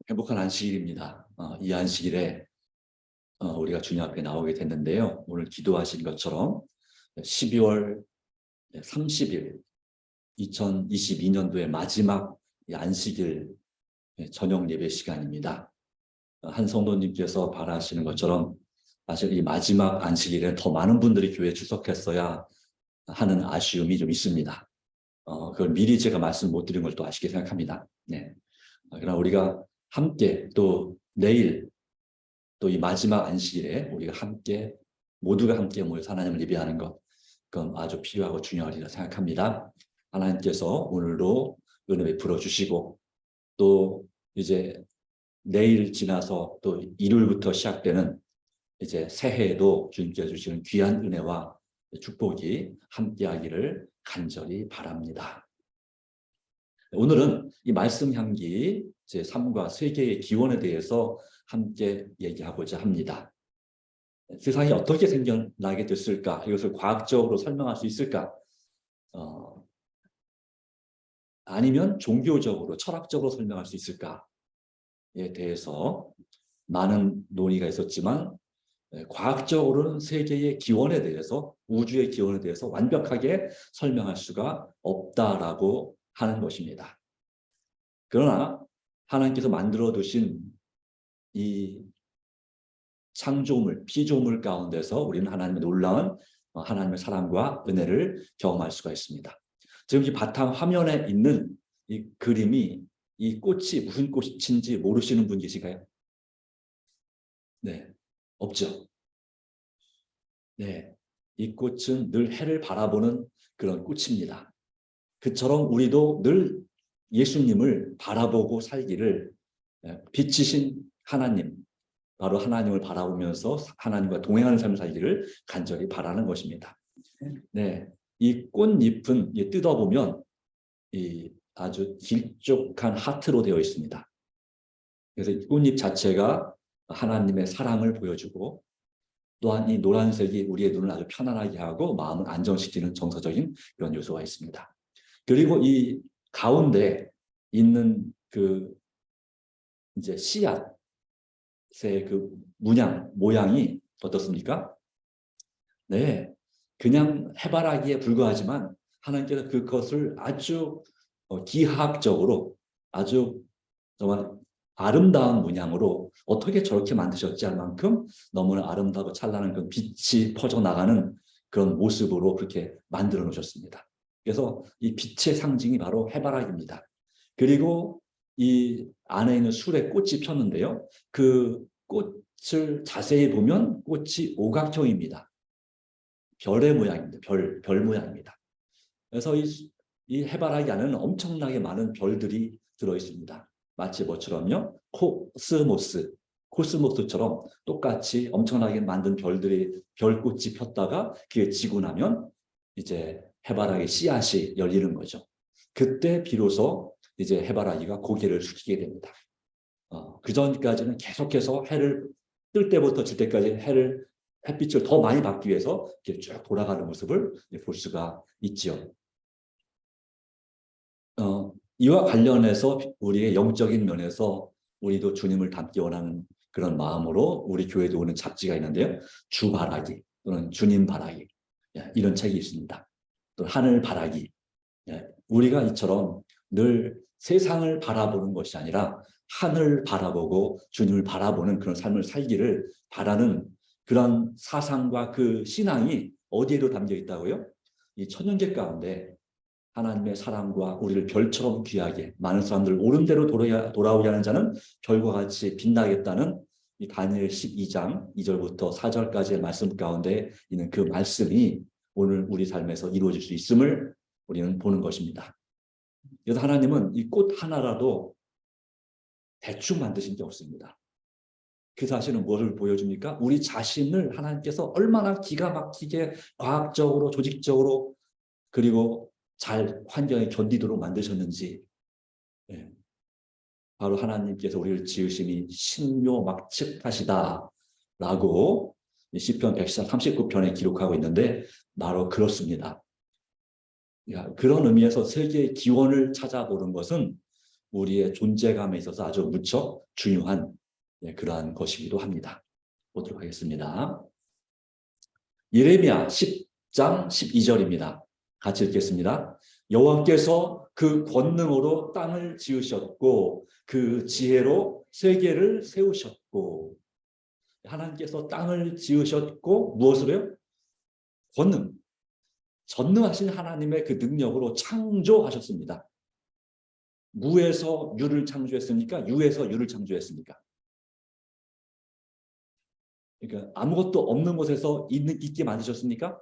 행복한 안식일입니다. 이 안식일에 우리가 주님 앞에 나오게 됐는데요. 오늘 기도하신 것처럼 12월 30일 2022년도의 마지막 안식일 저녁 예배 시간입니다. 한 성도님께서 바라시는 것처럼 사실 이 마지막 안식일에 더 많은 분들이 교회에 출석했어야 하는 아쉬움이 좀 있습니다. 그걸 미리 제가 말씀 못 드린 걸 또 아쉽게 생각합니다. 네. 그러나 우리가 함께 또 내일 또 이 마지막 안식일에 우리가 함께 모두가 함께 모여서 하나님을 예배하는 것, 그건 아주 필요하고 중요하리라 생각합니다. 하나님께서 오늘도 은혜 베풀어 주시고 또 이제 내일 지나서 또 일요일부터 시작되는 이제 새해에도 주님께서 주시는 귀한 은혜와 축복이 함께하기를 간절히 바랍니다. 오늘은 이 말씀 향기 제3과 세계의 기원에 대해서 함께 얘기하고자 합니다. 세상이 어떻게 생겨나게 됐을까? 이것을 과학적으로 설명할 수 있을까? 아니면 종교적으로, 철학적으로 설명할 수 있을까에 대해서 많은 논의가 있었지만 과학적으로는 세계의 기원에 대해서, 우주의 기원에 대해서 완벽하게 설명할 수가 없다라고 하는 것입니다. 그러나 하나님께서 만들어 두신 이 창조물, 피조물 가운데서 우리는 하나님의 놀라운 하나님의 사랑과 은혜를 경험할 수가 있습니다. 지금 이 바탕 화면에 있는 이 그림이 이 꽃이 무슨 꽃인지 모르시는 분 계신가요? 네, 없죠. 네, 이 꽃은 늘 해를 바라보는 그런 꽃입니다. 그처럼 우리도 늘 예수님을 바라보고 살기를 빛이신 하나님, 바로 하나님을 바라보면서 하나님과 동행하는 삶을 살기를 간절히 바라는 것입니다. 네, 이 꽃잎은 뜯어보면 이 아주 길쭉한 하트로 되어 있습니다. 그래서 이 꽃잎 자체가 하나님의 사랑을 보여주고 또한 이 노란색이 우리의 눈을 아주 편안하게 하고 마음을 안정시키는 정서적인 그런 요소가 있습니다. 그리고 이 가운데 있는 그 이제 씨앗의 그 모양이 어떻습니까? 네, 그냥 해바라기에 불과하지만 하나님께서 그것을 아주 기하학적으로 아주 정말 아름다운 문양으로 어떻게 저렇게 만드셨지 할 만큼 너무나 아름다고 찬란한 그 빛이 퍼져나가는 그런 모습으로 그렇게 만들어 놓으셨습니다. 그래서 이 빛의 상징이 바로 해바라기입니다. 그리고 이 안에 있는 술에 꽃이 폈는데요. 그 꽃을 자세히 보면 꽃이 오각형입니다. 별의 모양입니다. 별 모양입니다. 그래서 이 해바라기 안에는 엄청나게 많은 별들이 들어있습니다. 마치 뭐처럼요? 코스모스처럼 똑같이 엄청나게 만든 별꽃이 폈다가 그게 지고 나면 이제 해바라기 씨앗이 열리는 거죠. 그때 비로소 이제 해바라기가 고개를 숙이게 됩니다. 그 전까지는 계속해서 해를 뜰 때부터 질 때까지 햇빛을 더 많이 받기 위해서 이렇게 쭉 돌아가는 모습을 볼 수가 있죠. 이와 관련해서 우리의 영적인 면에서 우리도 주님을 닮기 원하는 그런 마음으로 우리 교회도 오는 잡지가 있는데요. 주바라기 또는 주님 바라기 이런 책이 있습니다. 또 하늘 바라기. 우리가 이처럼 늘 세상을 바라보는 것이 아니라 하늘 바라보고 주님을 바라보는 그런 삶을 살기를 바라는 그런 사상과 그 신앙이 어디에도 담겨 있다고요? 이 천연계 가운데 하나님의 사랑과 우리를 별처럼 귀하게 많은 사람들 옳은 대로 돌아오게 하는 자는 별과 같이 빛나겠다는 이 다니엘 12장 2절부터 4절까지의 말씀 가운데 있는 그 말씀이 오늘 우리 삶에서 이루어질 수 있음을 우리는 보는 것입니다. 그래서 하나님은 이 꽃 하나라도 대충 만드신 게 없습니다. 그 사실은 뭐를 보여줍니까? 우리 자신을 하나님께서 얼마나 기가 막히게 과학적으로 조직적으로 그리고 잘 환경에 견디도록 만드셨는지 바로 하나님께서 우리를 지으심이 신묘막측하시다 라고 시편 139편에 기록하고 있는데 바로 그렇습니다. 그런 의미에서 세계의 기원을 찾아보는 것은 우리의 존재감에 있어서 아주 무척 중요한 그러한 것이기도 합니다. 보도록 하겠습니다. 예레미야 10장 12절입니다. 같이 읽겠습니다. 여호와께서 그 권능으로 땅을 지으셨고 그 지혜로 세계를 세우셨고, 하나님께서 땅을 지으셨고 무엇으로요? 권능, 전능하신 하나님의 그 능력으로 창조하셨습니다. 무에서 유를 창조했습니까? 유에서 유를 창조했습니까? 그러니까 아무것도 없는 곳에서 있게 만드셨습니까?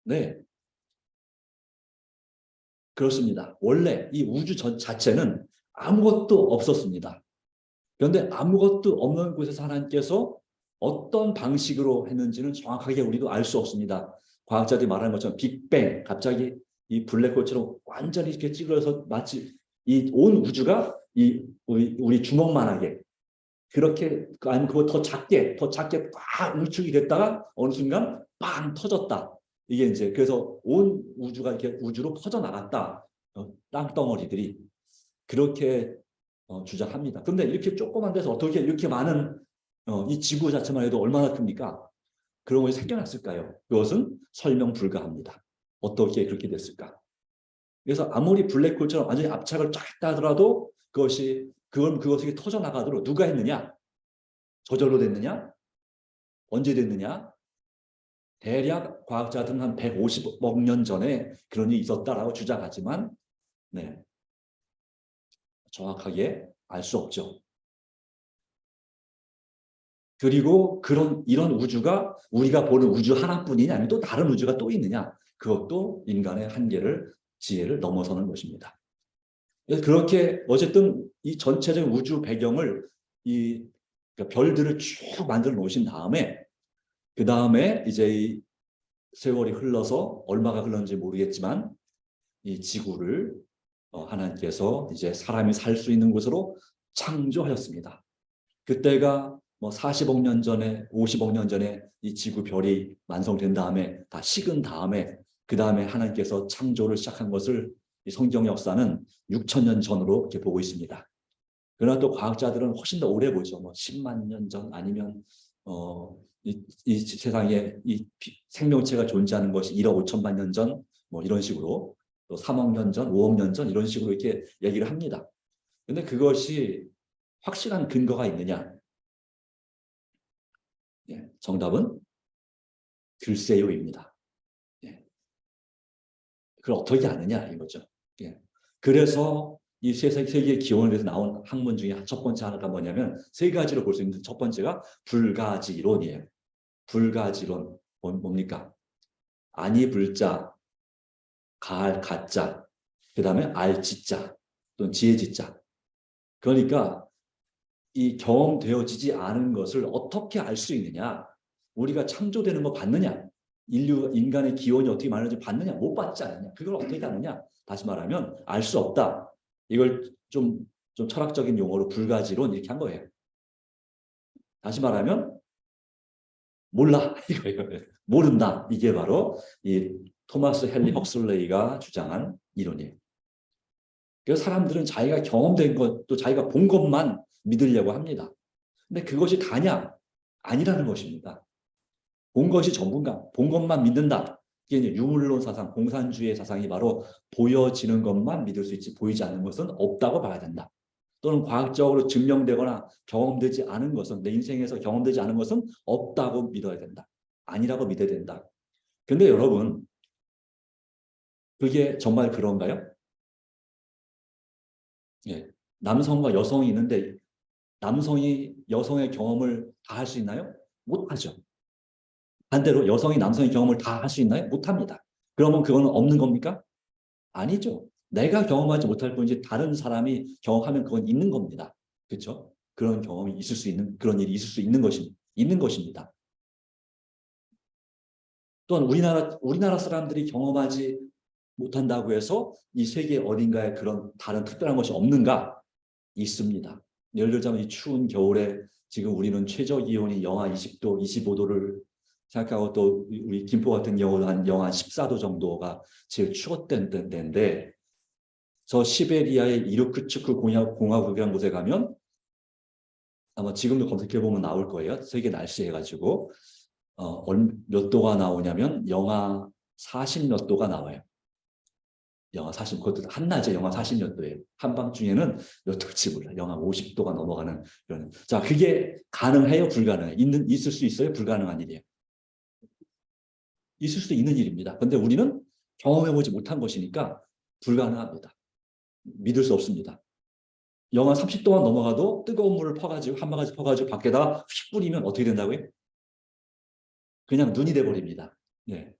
네, 그렇습니다. 원래 이 우주 자체는 아무것도 없었습니다. 그런데 아무것도 없는 곳에서 하나님께서 어떤 방식으로 했는지는 정확하게 우리도 알 수 없습니다. 과학자들이 말하는 것처럼 빅뱅, 갑자기 이 블랙홀처럼 완전히 이렇게 찌그러서 마치 이 온 우주가 이 우리 주먹만하게, 그렇게, 아니면 그거 더 작게 팍 응축이 됐다가 어느 순간 빵 터졌다. 이게 이제 그래서 온 우주가 이렇게 우주로 퍼져 나갔다. 땅덩어리들이 그렇게 주장합니다. 그런데 이렇게 조그만 데서 어떻게 이렇게 많은 이 지구 자체만 해도 얼마나 큽니까? 그런 것이 생겨났을까요? 그것은 설명 불가합니다. 어떻게 그렇게 됐을까? 그래서 아무리 블랙홀처럼 완전히 압착을 쫙 했다 하더라도 그것이 터져 나가도록 누가 했느냐? 저절로 됐느냐? 언제 됐느냐? 대략 과학자들은 한 150억 년 전에 그런 일이 있었다라고 주장하지만, 네, 정확하게 알 수 없죠. 그리고 이런 우주가 우리가 보는 우주 하나뿐이냐, 아니면 또 다른 우주가 또 있느냐? 그것도 인간의 한계를, 지혜를 넘어서는 것입니다. 그래서 그렇게 어쨌든 이 전체적인 우주 배경을 그러니까 별들을 쭉 만들어 놓으신 다음에, 그 다음에 이제 이 세월이 흘러서 얼마가 흘렀는지 모르겠지만 이 지구를 하나님께서 이제 사람이 살 수 있는 곳으로 창조하셨습니다. 그때가 뭐 40억 년 전에, 50억 년 전에 이 지구 별이 완성된 다음에 다 식은 다음에, 그 다음에 하나님께서 창조를 시작한 것을 이 성경 역사는 6,000년 전으로 이렇게 보고 있습니다. 그러나 또 과학자들은 훨씬 더 오래 보죠. 뭐 10만 년 전, 아니면 이 세상에 이 생명체가 존재하는 것이 1억 5천만 년 전, 뭐 이런 식으로, 또 3억 년 전, 5억 년 전, 이런 식으로 이렇게 얘기를 합니다. 근데 그것이 확실한 근거가 있느냐? 예, 정답은 글쎄요입니다. 예. 그걸 어떻게 아느냐 이거죠. 예. 그래서 이 세계의 기원에 대해서 나온 학문 중에 첫 번째 하나가 뭐냐면, 세 가지로 볼 수 있는데, 첫 번째가 불가지론이에요. 불가지론. 뭡니까? 아니 불자, 가알 가짜, 그 다음에 알지자, 또는 지혜지자. 그러니까 이 경험되어지지 않은 것을 어떻게 알 수 있느냐? 우리가 창조되는 거 봤느냐? 인간의 기원이 어떻게 말하는지 봤느냐? 못 봤지 않느냐? 그걸 어떻게 아느냐? 다시 말하면 알 수 없다. 이걸 좀 철학적인 용어로 불가지론 이렇게 한 거예요. 다시 말하면 몰라 이거예요. 모른다. 이게 바로 이 토마스 헨리 헉슬레이가 주장한 이론이에요. 그래서 사람들은 자기가 경험된 것, 또 자기가 본 것만 믿으려고 합니다. 근데 그것이 다냐? 아니라는 것입니다. 본 것이 전부인가? 본 것만 믿는다. 이게 이제 유물론 사상, 공산주의 사상이 바로 보여지는 것만 믿을 수 있지, 보이지 않는 것은 없다고 봐야 된다. 또는 과학적으로 증명되거나 경험되지 않은 것은, 내 인생에서 경험되지 않은 것은 없다고 믿어야 된다. 아니라고 믿어야 된다. 근데 여러분, 그게 정말 그런가요? 예. 남성과 여성이 있는데 남성이 여성의 경험을 다 할 수 있나요? 못하죠. 반대로 여성이 남성의 경험을 다 할 수 있나요? 못합니다. 그러면 그거는 없는 겁니까? 아니죠. 내가 경험하지 못할 뿐이지 다른 사람이 경험하면 그건 있는 겁니다. 그렇죠? 그런 경험이 있을 수 있는, 그런 일이 있을 수 있는 것입니다. 또한 우리나라 사람들이 경험하지 못한다고 해서 이 세계 어딘가에 그런 다른 특별한 것이 없는가? 있습니다. 예를 들자면 이 추운 겨울에 지금 우리는 최저 기온이 영하 20도, 25도를 생각하고, 또 우리 김포 같은 경우는 한 영하 14도 정도가 제일 추웠던 때인데, 저 시베리아의 이르쿠츠크 공화국이라는 곳에 가면 아마 지금도 검색해보면 나올 거예요. 세계 날씨 해가지고 몇 도가 나오냐면 영하 40 몇 도가 나와요. 영하 40, 그것도 한낮에 영하 40 몇 도예요. 한밤중에는 몇 도일지 몰라. 영하 50도가 넘어가는 그런. 자, 그게 가능해요? 불가능해요? 있을 수 있어요? 불가능한 일이에요? 있을 수도 있는 일입니다. 그런데 우리는 경험해보지 못한 것이니까 불가능합니다. 믿을 수 없습니다. 영하 30도만 넘어가도 뜨거운 물을 퍼가지고 한 바가지 퍼가지고 밖에다가 휙 뿌리면 어떻게 된다고요? 그냥 눈이 돼버립니다. 네.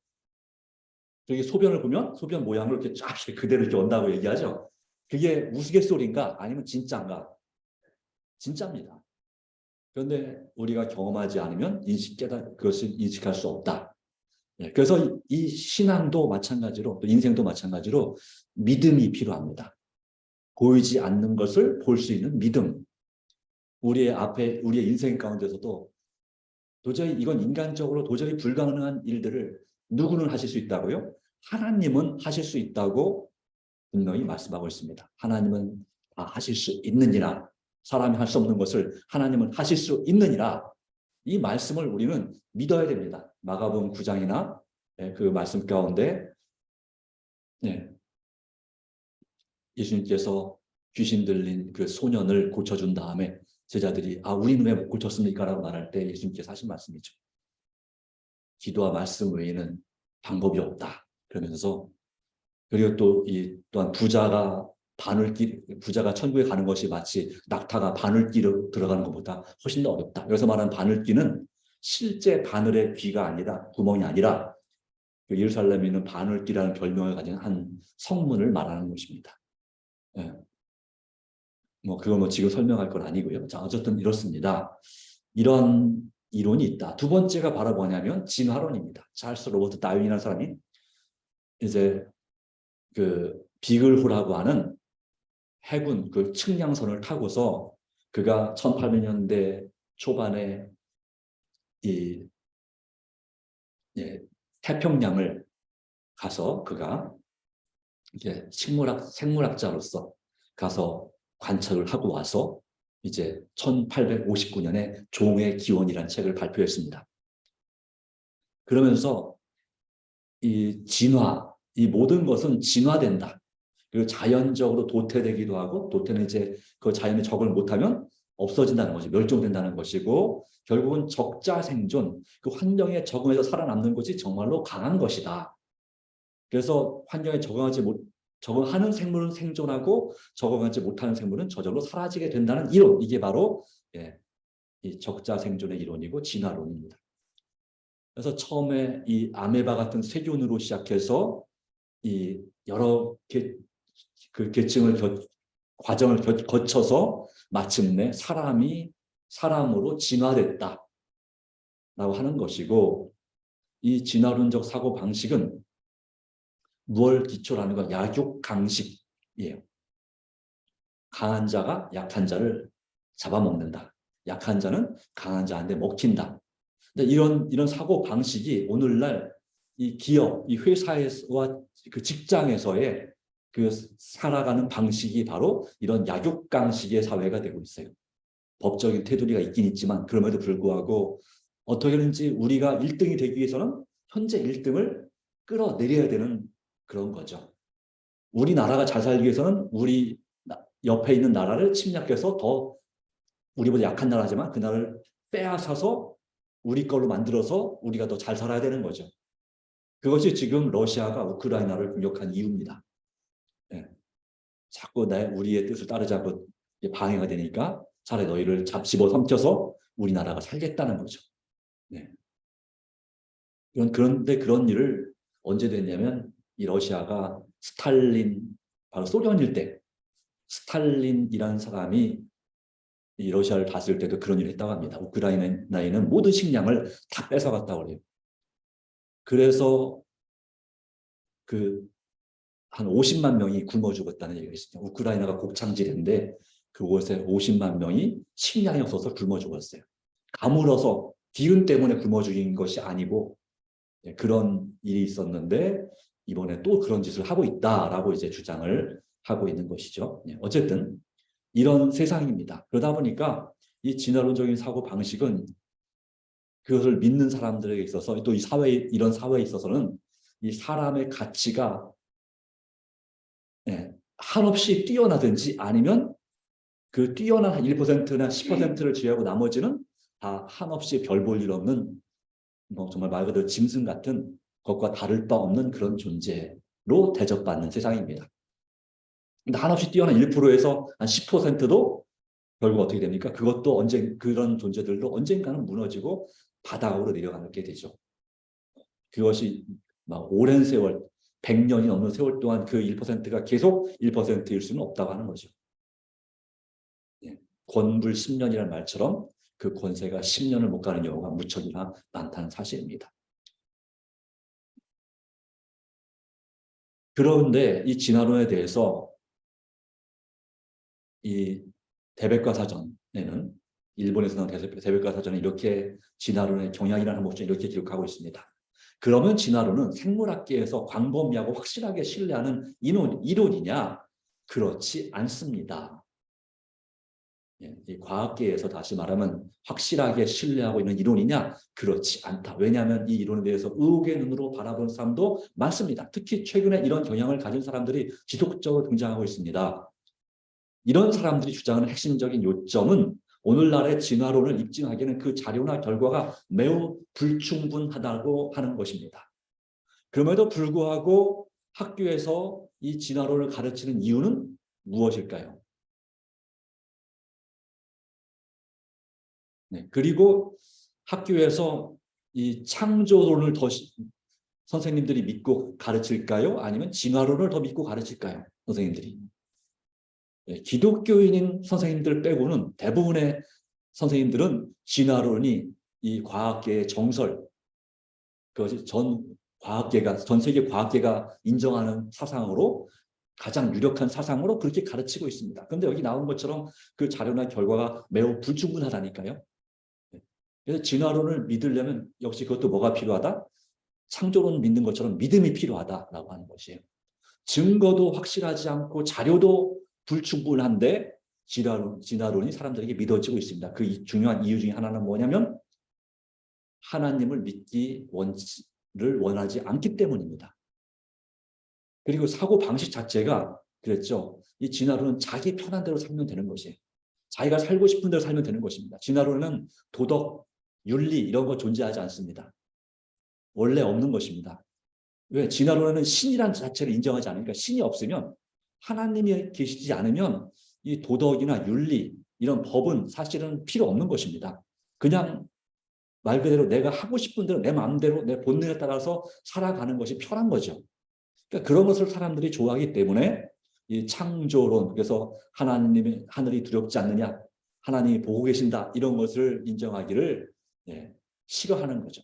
저기 소변을 보면 소변 모양을 이렇게 쫙 그대로 이렇게 온다고 얘기하죠. 그게 우스갯소리인가 아니면 진짜인가? 진짜입니다. 그런데 우리가 경험하지 않으면 그것을 인식할 수 없다. 네. 그래서 이 신앙도 마찬가지로 또 인생도 마찬가지로 믿음이 필요합니다. 보이지 않는 것을 볼 수 있는 믿음. 우리의 인생 가운데서도 도저히 이건 인간적으로 도저히 불가능한 일들을 누구는 하실 수 있다고요? 하나님은 하실 수 있다고 분명히 말씀하고 있습니다. 하나님은 다 하실 수 있느니라. 사람이 할 수 없는 것을 하나님은 하실 수 있느니라. 이 말씀을 우리는 믿어야 됩니다. 마가복음 9장이나 그 말씀 가운데 예수님께서 귀신 들린 그 소년을 고쳐준 다음에 제자들이 우리는 왜 못 고쳤습니까? 라고 말할 때 예수님께서 하신 말씀이죠. 기도와 말씀 외에는 방법이 없다. 그러면서 그리고 또한 부자가 천국에 가는 것이 마치 낙타가 바늘귀로 들어가는 것보다 훨씬 더 어렵다. 여기서 말하는 바늘귀는 실제 바늘의 귀가 아니라 구멍이 아니라 그 예루살렘에 있는 바늘귀라는 별명을 가진 한 성문을 말하는 것입니다. 예. 그건 지금 설명할 건 아니고요. 자, 어쨌든 이렇습니다. 이런 이론이 있다. 두 번째가 바로 뭐냐면 진화론입니다. 찰스 로버트 다윈이라는 사람이 이제 그 비글호라고 하는 해군 그 측량선을 타고서 그가 1800년대 초반에 태평양을 가서 그가 이제 생물학자로서 가서 관찰을 하고 와서 이제 1859년에 종의 기원이라는 책을 발표했습니다. 그러면서 이 모든 것은 진화된다. 그리고 자연적으로 도태되기도 하고, 도태는 이제 그 자연에 적응을 못하면 없어진다는 것이, 멸종된다는 것이고, 결국은 적자생존, 그 환경에 적응해서 살아남는 것이 정말로 강한 것이다. 그래서 환경에 적응하는 생물은 생존하고 적응하지 못하는 생물은 저절로 사라지게 된다는 이론. 이게 바로 이 적자생존의 이론이고 진화론입니다. 그래서 처음에 이 아메바 같은 세균으로 시작해서 이 여러 계층을 과정을 거쳐서 마침내 사람으로 진화됐다라고 하는 것이고, 이 진화론적 사고 방식은 무엇을 기초로 하는 건 약육강식이에요. 강한 자가 약한 자를 잡아먹는다. 약한 자는 강한 자한테 먹힌다. 근데 이런 사고 방식이 오늘날 이 기업, 이 회사와 그 직장에서의 그 살아가는 방식이 바로 이런 약육강식의 사회가 되고 있어요. 법적인 테두리가 있긴 있지만 그럼에도 불구하고 어떻게든지 우리가 1등이 되기 위해서는 현재 1등을 끌어내려야 되는 그런 거죠. 우리나라가 잘 살기 위해서는 우리 옆에 있는 나라를 침략해서 더 우리보다 약한 나라지만 그 나라를 빼앗아서 우리 걸로 만들어서 우리가 더 잘 살아야 되는 거죠. 그것이 지금 러시아가 우크라이나를 공격한 이유입니다. 자꾸 우리의 뜻을 따르자고 방해가 되니까 차라리 너희를 집어삼켜서 우리나라가 살겠다는 거죠. 그런데 그런 일을 언제 됐냐면 이 러시아가 바로 소련일 때 스탈린이라는 사람이 이 러시아를 다스릴 때도 그런 일을 했다고 합니다. 우크라이나에는 모든 식량을 다 뺏어갔다고 그래요. 그래서 한 50만 명이 굶어 죽었다는 얘기가 있습니다. 우크라이나가 곡창지대인데 그곳에 50만 명이 식량이 없어서 굶어 죽었어요. 가물어서 기운 때문에 굶어 죽인 것이 아니고 그런 일이 있었는데 이번에 또 그런 짓을 하고 있다라고 이제 주장을 하고 있는 것이죠. 예, 어쨌든 이런 세상입니다. 그러다 보니까 이 진화론적인 사고 방식은 그것을 믿는 사람들에게 있어서 또 이 사회 이런 사회에 있어서는 이 사람의 가치가 예, 한없이 뛰어나든지 아니면 그 뛰어난 1%나 10%를 제외하고 나머지는 다 한없이 별 볼 일 없는 뭐 정말 말 그대로 짐승 같은 것과 다를 바 없는 그런 존재로 대접받는 세상입니다. 근데 한없이 뛰어난 1%에서 한 10%도 결국 어떻게 됩니까? 그것도 그런 존재들도 언젠가는 무너지고 바닥으로 내려가게 되죠. 그것이 막 오랜 세월, 100년이 넘는 세월 동안 그 1%가 계속 1%일 수는 없다고 하는 거죠. 예. 권불 10년이라는 말처럼 그 권세가 10년을 못 가는 경우가 무척이나 많다는 사실입니다. 그런데 이 진화론에 대해서 이 대백과 사전에는 일본에서 나온 대백과 사전에 이렇게 진화론의 경향이라는 목적에 이렇게 기록하고 있습니다. 그러면 진화론은 생물학계에서 광범위하고 확실하게 신뢰하는 이론이냐? 그렇지 않습니다. 이 과학계에서 다시 말하면 확실하게 신뢰하고 있는 이론이냐? 그렇지 않다. 왜냐하면 이 이론에 대해서 의혹의 눈으로 바라본 사람도 많습니다. 특히 최근에 이런 경향을 가진 사람들이 지속적으로 등장하고 있습니다. 이런 사람들이 주장하는 핵심적인 요점은 오늘날의 진화론을 입증하기에는 그 자료나 결과가 매우 불충분하다고 하는 것입니다. 그럼에도 불구하고 학교에서 이 진화론을 가르치는 이유는 무엇일까요? 네, 그리고 학교에서 이 창조론을 더 선생님들이 믿고 가르칠까요? 아니면 진화론을 더 믿고 가르칠까요? 선생님들이. 네, 기독교인인 선생님들 빼고는 대부분의 선생님들은 진화론이 이 과학계의 정설, 그것이 전 세계 과학계가 인정하는 사상으로 가장 유력한 사상으로 그렇게 가르치고 있습니다. 그런데 여기 나온 것처럼 그 자료나 결과가 매우 불충분하다니까요. 그래서 진화론을 믿으려면 역시 그것도 뭐가 필요하다? 창조론 믿는 것처럼 믿음이 필요하다라고 하는 것이에요. 증거도 확실하지 않고 자료도 불충분한데 진화론이 사람들에게 믿어지고 있습니다. 그 중요한 이유 중에 하나는 뭐냐면 하나님을 믿기 원하지 않기 때문입니다. 그리고 사고 방식 자체가 그랬죠. 이 진화론은 자기 편한 대로 살면 되는 것이에요. 자기가 살고 싶은 대로 살면 되는 것입니다. 진화론은 도덕, 윤리 이런 거 존재하지 않습니다. 원래 없는 것입니다. 왜? 진화론에는 신이란 자체를 인정하지 않으니까 신이 없으면 하나님이 계시지 않으면 이 도덕이나 윤리 이런 법은 사실은 필요 없는 것입니다. 그냥 말 그대로 내가 하고 싶은 대로 내 마음대로 내 본능에 따라서 살아가는 것이 편한 거죠. 그러니까 그런 것을 사람들이 좋아하기 때문에 이 창조론, 그래서 하나님의 하늘이 두렵지 않느냐, 하나님이 보고 계신다 이런 것을 인정하기를 싫어하는 거죠.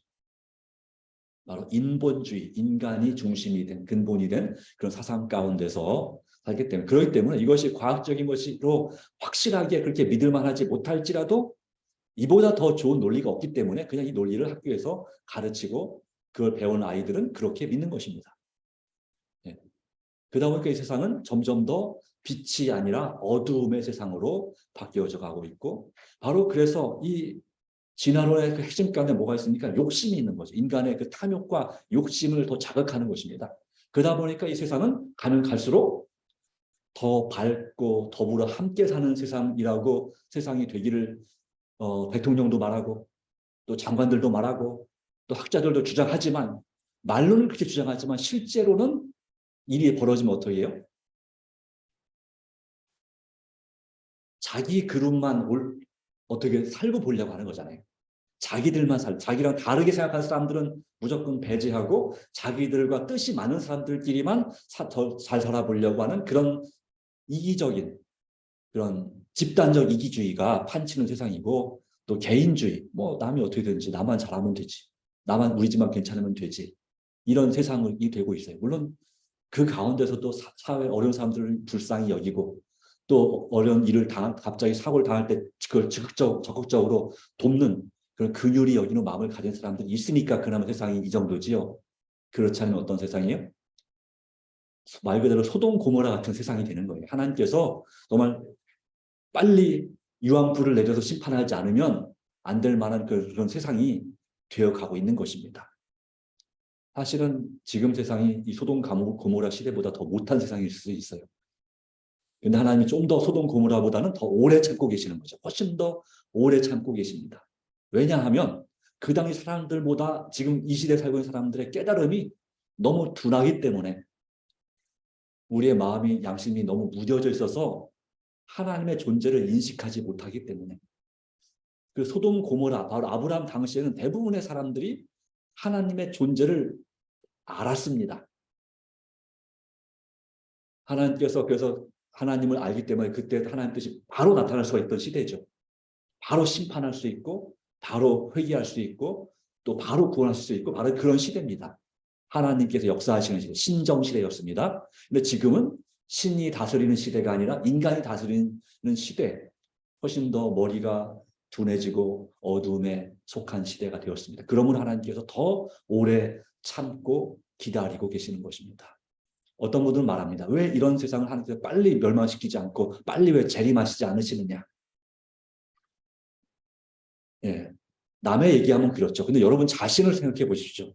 바로 인본주의, 인간이 중심이 된 근본이 된 그런 사상 가운데서 살기 때문에 그렇기 때문에 이것이 과학적인 것으로 확실하게 그렇게 믿을 만하지 못할지라도 이보다 더 좋은 논리가 없기 때문에 그냥 이 논리를 학교에서 가르치고 그걸 배운 아이들은 그렇게 믿는 것입니다. 그러다 보니까 이 세상은 점점 더 빛이 아니라 어두움의 세상으로 바뀌어져 가고 있고 바로 그래서 이 진화론의 그 핵심 가운데 뭐가 있습니까? 욕심이 있는 거죠. 인간의 그 탐욕과 욕심을 더 자극하는 것입니다. 그러다 보니까 이 세상은 가면 갈수록 더 밝고 더불어 함께 사는 세상이라고 세상이 되기를 대통령도 말하고 또 장관들도 말하고 또 학자들도 주장하지만 말로는 그렇게 주장하지만 실제로는 일이 벌어지면 어떻게 해요? 자기 그룹만 어떻게 살고 보려고 하는 거잖아요. 자기랑 다르게 생각하는 사람들은 무조건 배제하고 자기들과 뜻이 많은 사람들끼리만 더 잘 살아보려고 하는 그런 이기적인 그런 집단적 이기주의가 판치는 세상이고 또 개인주의, 뭐 남이 어떻게 되는지 나만 잘하면 되지. 우리 집만 괜찮으면 되지. 이런 세상이 되고 있어요. 물론 그 가운데서도 사회 어려운 사람들을 불쌍히 여기고 또 어려운 일을 갑자기 사고를 당할 때 그걸 적극적으로 돕는 그런 긍휼히 여기는 마음을 가진 사람들이 있으니까 그나마 세상이 이 정도지요. 그렇지 않으면 어떤 세상이에요? 말 그대로 소돔 고모라 같은 세상이 되는 거예요. 하나님께서 정말 빨리 유황불을 내려서 심판하지 않으면 안 될 만한 그런 세상이 되어가고 있는 것입니다. 사실은 지금 세상이 이 소돔 고모라 시대보다 더 못한 세상일 수 있어요. 근데 하나님이 좀 더 소돔 고모라보다는 더 오래 참고 계시는 거죠. 훨씬 더 오래 참고 계십니다. 왜냐하면 그 당시 사람들보다 지금 이 시대에 살고 있는 사람들의 깨달음이 너무 둔하기 때문에, 우리의 마음이 양심이 너무 무뎌져 있어서 하나님의 존재를 인식하지 못하기 때문에, 그 소돔 고모라 바로 아브라함 당시에는 대부분의 사람들이 하나님의 존재를 알았습니다. 하나님께서 그래서 하나님을 알기 때문에 그때 하나님 뜻이 바로 나타날 수가 있던 시대죠. 바로 심판할 수 있고 바로 회개할 수 있고 또 바로 구원하실 수 있고 바로 그런 시대입니다. 하나님께서 역사하시는 시대, 신정시대였습니다. 근데 지금은 신이 다스리는 시대가 아니라 인간이 다스리는 시대, 훨씬 더 머리가 둔해지고 어둠에 속한 시대가 되었습니다. 그러므로 하나님께서 더 오래 참고 기다리고 계시는 것입니다. 어떤 분들은 말합니다. 왜 이런 세상을 하나님께서 빨리 멸망시키지 않고 빨리 왜 재림하시지 않으시느냐. 예, 남의 얘기하면 그렇죠. 근데 여러분 자신을 생각해 보십시오.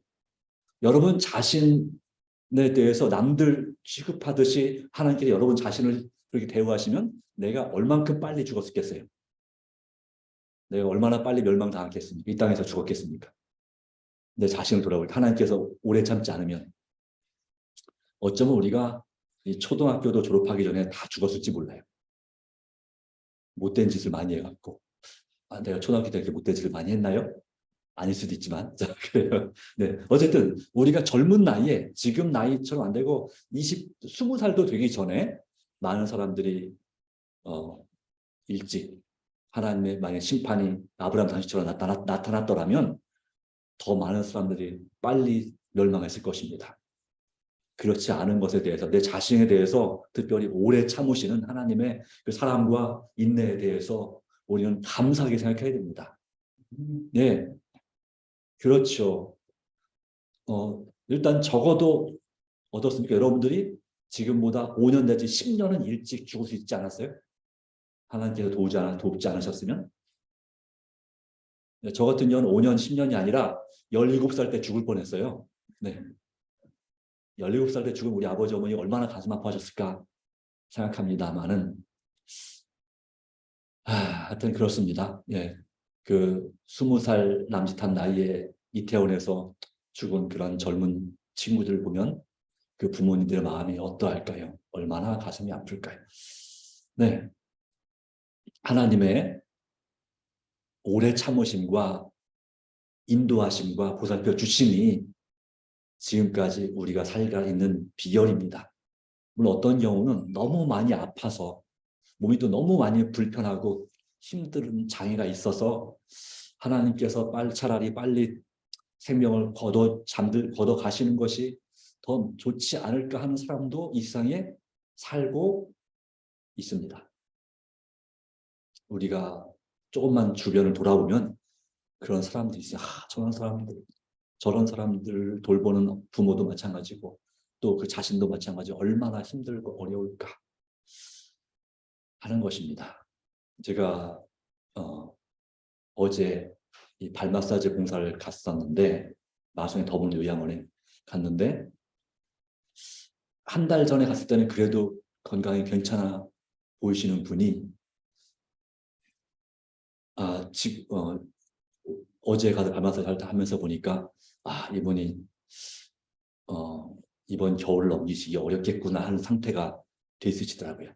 여러분 자신에 대해서 남들 취급하듯이 하나님께서 여러분 자신을 그렇게 대우하시면 내가 얼만큼 빨리 죽었겠어요? 내가 얼마나 빨리 멸망당했겠습니까? 이 땅에서 죽었겠습니까? 내 자신을 돌아볼 때 하나님께서 오래 참지 않으면 어쩌면 우리가 이 초등학교도 졸업하기 전에 다 죽었을지 몰라요. 못된 짓을 많이 해갖고. 내가 초등학교 때 이렇게 못된 짓을 많이 했나요? 아닐 수도 있지만. 자, 그래요. 네. 어쨌든 우리가 젊은 나이에 지금 나이처럼 안 되고 20살도 되기 전에 많은 사람들이 일찍 하나님의 만약 심판이 아브라함 당시처럼 나타났더라면 더 많은 사람들이 빨리 멸망했을 것입니다. 그렇지 않은 것에 대해서 내 자신에 대해서 특별히 오래 참으시는 하나님의 그 사랑과 인내에 대해서 우리는 감사하게 생각해야 됩니다. 네, 그렇죠. 일단 적어도 어떻습니까? 여러분들이 지금보다 5년 내지 10년은 일찍 죽을 수 있지 않았어요? 하나님께서 돕지 않으셨으면? 네, 저 같은 경우는 5년, 10년이 아니라 17살 때 죽을 뻔했어요. 네. 17살 때 죽은 우리 아버지 어머니 얼마나 가슴 아파하셨을까 생각합니다만은, 하여튼 그렇습니다. 예. 그 20살 남짓한 나이에 이태원에서 죽은 그런 젊은 친구들 보면 그 부모님들의 마음이 어떠할까요? 얼마나 가슴이 아플까요? 네. 하나님의 오래 참으심과 인도하심과 보살펴 주심이 지금까지 우리가 살가 있는 비결입니다. 물론 어떤 경우는 너무 많이 아파서 몸이 또 너무 많이 불편하고 힘든 장애가 있어서 하나님께서 차라리 빨리 생명을 걷어 가시는 것이 더 좋지 않을까 하는 사람도 이 세상에 살고 있습니다. 우리가 조금만 주변을 돌아보면 그런 사람들이 있어요. 저런 사람들 돌보는 부모도 마찬가지고 또 그 자신도 마찬가지고 얼마나 힘들고 어려울까 하는 것입니다. 제가 어제 이 발 마사지 공사를 갔었는데 마성의 더블 요양원에 갔는데 한 달 전에 갔을 때는 그래도 건강이 괜찮아 보이시는 분이 어제 가서 발 마사지 하면서 보니까 이분이 이번 겨울을 넘기시기 어렵겠구나 하는 상태가 돼 있으시더라고요.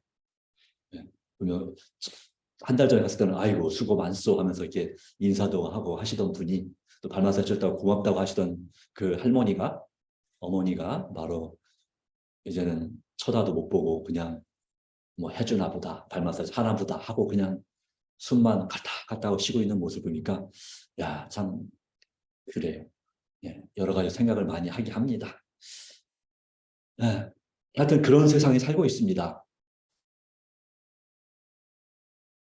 네. 그러면 한 달 전에 갔을 때는 아이고 수고 많소 하면서 이렇게 인사도 하고 하시던 분이 또 발 마사지 줬다고 고맙다고 하시던 그 어머니가 바로 이제는 쳐다도 못 보고 그냥 뭐 해주나 보다 발 마사지 하나 보다 하고 그냥 숨만 갔다 하고 쉬고 있는 모습을 보니까 야, 참 그래요. 예, 여러 가지 생각을 많이 하게 합니다. 예, 하여튼 그런 세상에 살고 있습니다.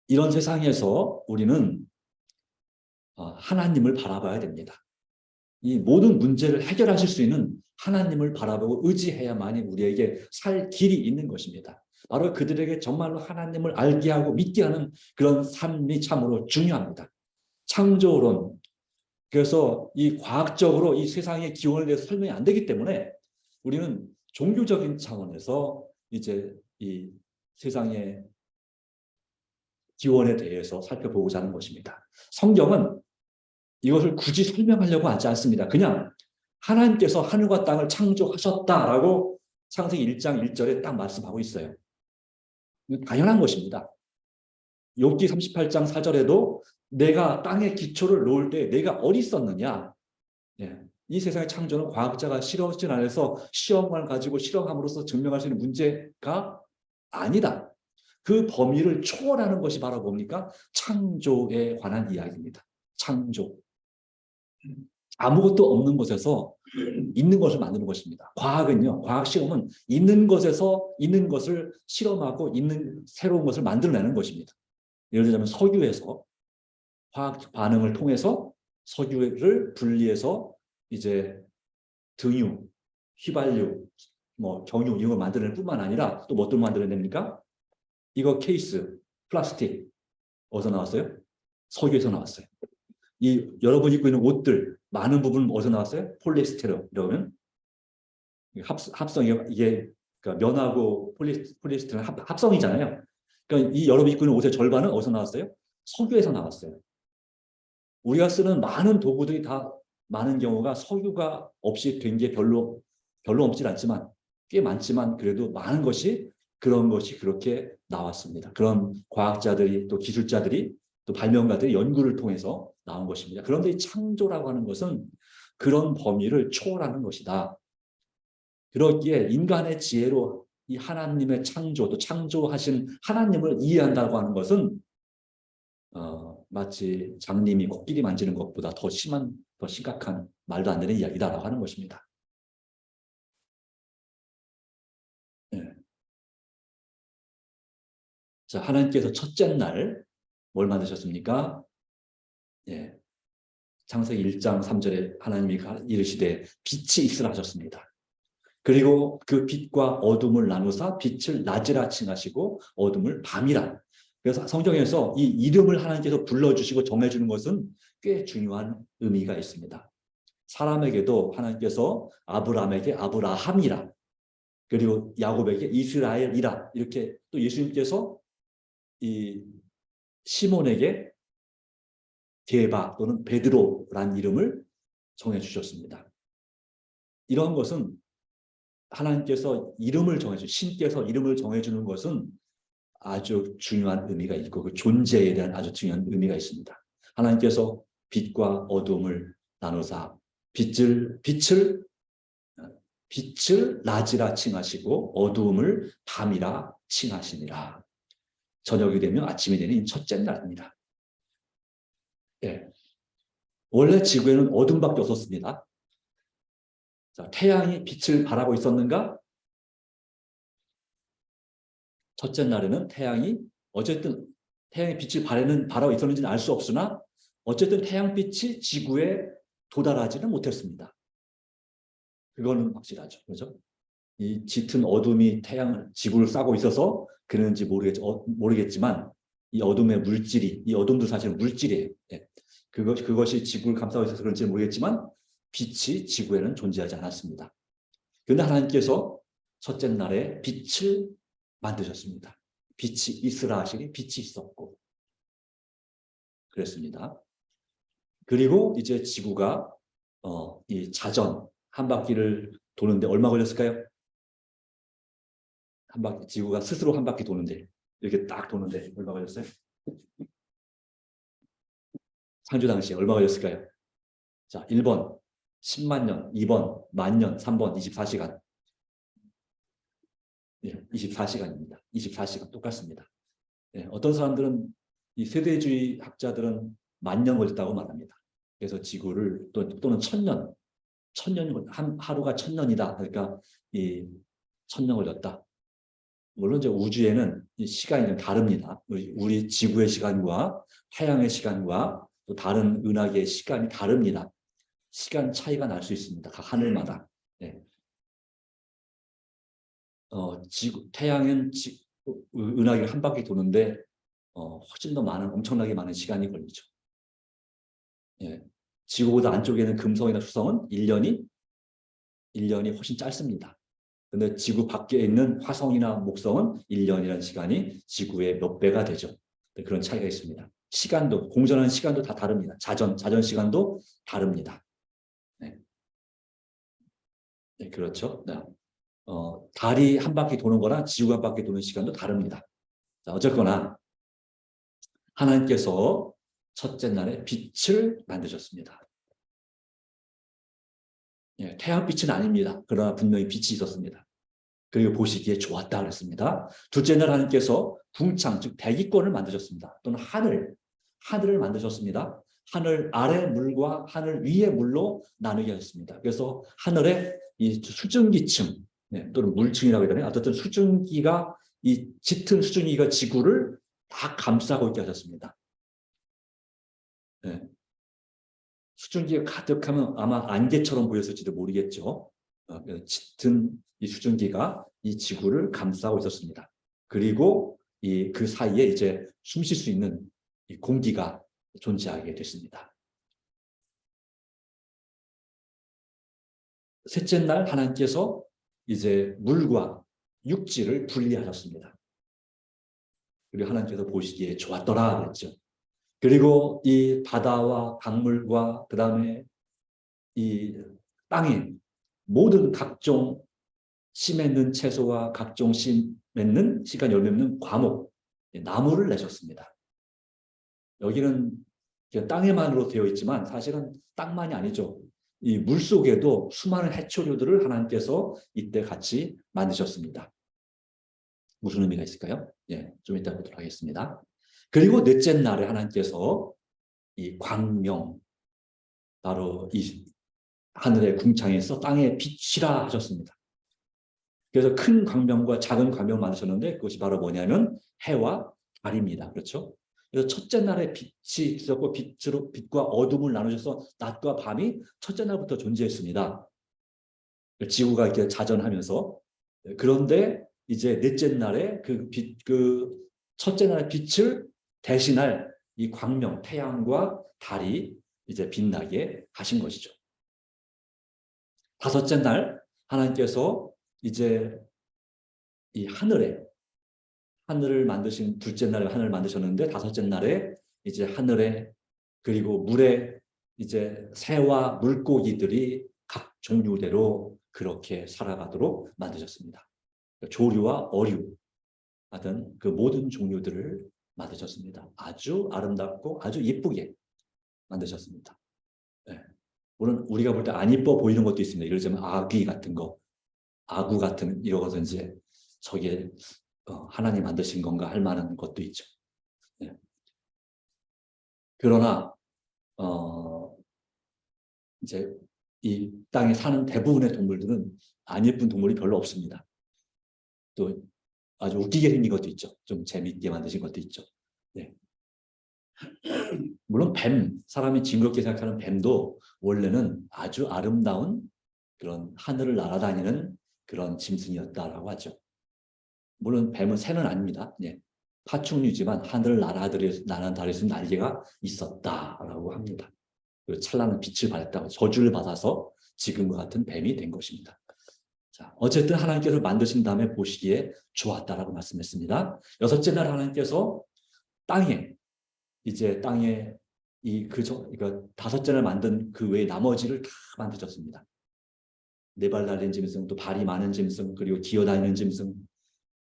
이런 세상에서 우리는 하나님을 바라봐야 됩니다. 이 모든 문제를 해결하실 수 있는 하나님을 바라보고 의지해야만이 우리에게 살 길이 있는 것입니다. 바로 그들에게 정말로 하나님을 알게 하고 믿게 하는 그런 삶이 참으로 중요합니다. 창조론, 그래서 이 과학적으로 이 세상의 기원에 대해서 설명이 안 되기 때문에 우리는 종교적인 차원에서 이제 이 세상의 기원에 대해서 살펴보고자 하는 것입니다. 성경은 이것을 굳이 설명하려고 하지 않습니다. 그냥 하나님께서 하늘과 땅을 창조하셨다라고 창세기 1장 1절에 딱 말씀하고 있어요. 당연한 것입니다. 욥기 38장 4절에도 내가 땅의 기초를 놓을 때 내가 어디 있었느냐. 예. 이 세상의 창조는 과학자가 실험실 안에서 시험을 가지고 실험함으로써 증명할 수 있는 문제가 아니다. 그 범위를 초월하는 것이 바로 뭡니까? 창조에 관한 이야기입니다. 창조. 아무것도 없는 곳에서 있는 것을 만드는 것입니다. 과학은요, 과학 실험은 있는 것에서 있는 것을 실험하고 있는 새로운 것을 만들어내는 것입니다. 예를 들자면 석유에서 화학 반응을 통해서 석유를 분리해서 이제 등유, 휘발유, 뭐 경유 이런 걸 만드는 뿐만 아니라 또 뭐 만들어냅니까? 이거 케이스, 플라스틱 어디서 나왔어요? 석유에서 나왔어요. 이 여러분이 입고 있는 옷들 많은 부분 어디서 나왔어요? 폴리에스테르 이러면 합성이 이게 그러니까 면하고 폴리에스테르는 합성이잖아요. 그러니까 이 여러분이 입고 있는 옷의 절반은 어디서 나왔어요? 석유에서 나왔어요. 우리가 쓰는 많은 도구들이 다 많은 경우가 석유가 없이 된 게 별로 없진 않지만 꽤 많지만 그래도 많은 것이 그런 것이 그렇게 나왔습니다. 그런 과학자들이 또 기술자들이 또 발명가들이 연구를 통해서 나온 것입니다. 그런데 이 창조라고 하는 것은 그런 범위를 초월하는 것이다. 그렇기에 인간의 지혜로 이 하나님의 창조 또 창조하신 하나님을 이해한다고 하는 것은 마치 장님이 코끼리 만지는 것보다 더 심각한 말도 안 되는 이야기다라고 하는 것입니다. 네. 자, 하나님께서 첫째 날 뭘 만드셨습니까? 예. 창세기 1장 3절에 하나님이 이르시되 빛이 있으라 하셨습니다. 그리고 그 빛과 어둠을 나누사 빛을 낮이라 칭하시고 어둠을 밤이라. 그래서 성경에서 이 이름을 하나님께서 불러주시고 정해주는 것은 꽤 중요한 의미가 있습니다. 사람에게도 하나님께서 아브라함에게 아브라함이라, 그리고 야곱에게 이스라엘이라, 이렇게 또 예수님께서 이 시몬에게 게바 또는 베드로라는 이름을 정해주셨습니다. 이런 것은 하나님께서 이름을 정해주, 신께서 이름을 정해주는 것은 아주 중요한 의미가 있고 그 존재에 대한 아주 중요한 의미가 있습니다. 하나님께서 빛과 어둠을 나누사 빛을 낮이라 칭하시고 어두움을 밤이라 칭하시니라. 저녁이 되면 아침이 되는 첫째 날입니다. 네. 원래 지구에는 어둠밖에 없었습니다. 자, 태양이 빛을 발하고 있었는가? 첫째 날에는 태양이 어쨌든 태양의 빛을 발하고 있었는지는 알 수 없으나 어쨌든 태양빛이 지구에 도달하지는 못했습니다. 그거는 확실하죠. 그렇죠? 이 짙은 어둠이 지구를 싸고 있어서 그런지 모르겠지만 이 어둠의 물질이, 이 어둠도 사실은 물질이에요. 네. 그것이 지구를 감싸고 있어서 그런지 모르겠지만 빛이 지구에는 존재하지 않았습니다. 그런데 하나님께서 첫째 날에 빛을 만드셨습니다. 빛이 있으라 하시니 빛이 있었고 그랬습니다. 그리고 이제 지구가 이 자전 한 바퀴를 도는데 얼마 걸렸을까요? 지구가 스스로 한 바퀴 도는데 이렇게 딱 도는데 얼마 걸렸어요? 창조 당시에 얼마 걸렸을까요? 자, 1번 10만 년, 2번 10,000년, 3번 24시간. 네, 24시간입니다. 24시간 똑같습니다. 네, 어떤 사람들은 이 세대주의 학자들은 10,000년 걸렸다고 말합니다. 그래서 지구를 또는 1,000년, 하루가 1,000년이다. 그러니까 이 1,000년 걸렸다. 물론 이제 우주에는 이 시간이 좀 다릅니다. 우리 지구의 시간과 태양의 시간과 또 다른 은하계의 시간이 다릅니다. 시간 차이가 날 수 있습니다. 각 하늘마다. 네. 태양은 은하계를 한 바퀴 도는데 훨씬 더 엄청나게 많은 시간이 걸리죠. 예. 지구보다 안쪽에는 금성이나 수성은 1년이 훨씬 짧습니다. 근데 지구 밖에 있는 화성이나 목성은 1년이라는 시간이 지구의 몇 배가 되죠. 그런 차이가 있습니다. 시간도, 공전하는 시간도 다 다릅니다. 자전 시간도 다릅니다. 네. 네, 그렇죠. 네. 달이 한 바퀴 도는 거랑 지구가 한 바퀴 도는 시간도 다릅니다. 자, 어쨌거나 하나님께서 첫째 날에 빛을 만드셨습니다. 예, 태양빛은 아닙니다. 그러나 분명히 빛이 있었습니다. 그리고 보시기에 좋았다 그랬습니다. 둘째 날 하나님께서 궁창, 즉 대기권을 만드셨습니다. 또는 하늘을 만드셨습니다. 하늘 아래 물과 하늘 위의 물로 나누게 하셨습니다. 그래서 하늘에 이 수증기층, 또는 물층이라고 해야 되나요? 어쨌든 수증기가, 이 짙은 수증기가 지구를 다 감싸고 있게 하셨습니다. 네. 수증기가 가득하면 아마 안개처럼 보였을지도 모르겠죠. 짙은 이 수증기가 이 지구를 감싸고 있었습니다. 그리고 그 사이에 이제 숨 쉴 수 있는 이 공기가 존재하게 됐습니다. 셋째 날 하나님께서 이제 물과 육지를 분리하셨습니다. 그리고 하나님께서 보시기에 좋았더라 그랬죠. 그리고 이 바다와 강물과 그 다음에 이 땅에 모든 각종 씨 맺는 채소와 각종 씨 맺는 씨가 열매 맺는 과목, 나무를 내셨습니다. 여기는 땅에만으로 되어 있지만 사실은 땅만이 아니죠. 이 물속에도 수많은 해초류들을 하나님께서 이때 같이 만드셨습니다. 무슨 의미가 있을까요? 예, 좀 이따 보도록 하겠습니다. 그리고 넷째 날에 하나님께서 이 광명, 바로 이 하늘의 궁창에서 땅에 빛이라 하셨습니다. 그래서 큰 광명과 작은 광명을 만드셨는데 그것이 바로 뭐냐면 해와 달입니다. 그렇죠? 그래서 첫째 날에 빛이 있었고 빛과 어둠을 나누셔서 낮과 밤이 첫째 날부터 존재했습니다. 지구가 이렇게 자전하면서. 그런데 이제 넷째 날에 그 첫째 날의 빛을 대신할 이 광명, 태양과 달이 이제 빛나게 하신 것이죠. 다섯째 날 하나님께서 이제 이 하늘을 만드신, 둘째 날에 하늘을 만드셨는데 다섯째 날에 이제 하늘에 그리고 물에 이제 새와 물고기들이 각 종류대로 그렇게 살아가도록 만드셨습니다. 조류와 어류 하여튼 그 모든 종류들을 만드셨습니다. 아주 아름답고 아주 예쁘게 만드셨습니다. 네. 물론 우리가 볼 때 안 예뻐 보이는 것도 있습니다. 예를 들면 아귀 같은 거, 아구 같은 이런 것은 이제 저게 하나님 만드신 건가 할 만한 것도 있죠. 네. 그러나 이제 이 땅에 사는 대부분의 동물들은 안 예쁜 동물이 별로 없습니다. 또 아주 웃기게 생긴 것도 있죠. 좀 재밌게 만드신 것도 있죠. 네. 물론 사람이 징그럽게 생각하는 뱀도 원래는 아주 아름다운 그런 하늘을 날아다니는 그런 짐승이었다라고 하죠. 물론 뱀은 새는 아닙니다. 네. 파충류지만 하늘을 날아다닐 날개가 있었다라고 합니다. 그리고 찬란한 빛을 발했다고 저주를 받아서 지금과 같은 뱀이 된 것입니다. 자, 어쨌든 하나님께서 만드신 다음에 보시기에 좋았다라고 말씀했습니다. 여섯째 날 하나님께서 땅에 그러니까 다섯째 날 만든 그 외에 나머지를 다 만드셨습니다. 네 발 달린 짐승, 또 발이 많은 짐승, 그리고 기어다니는 짐승,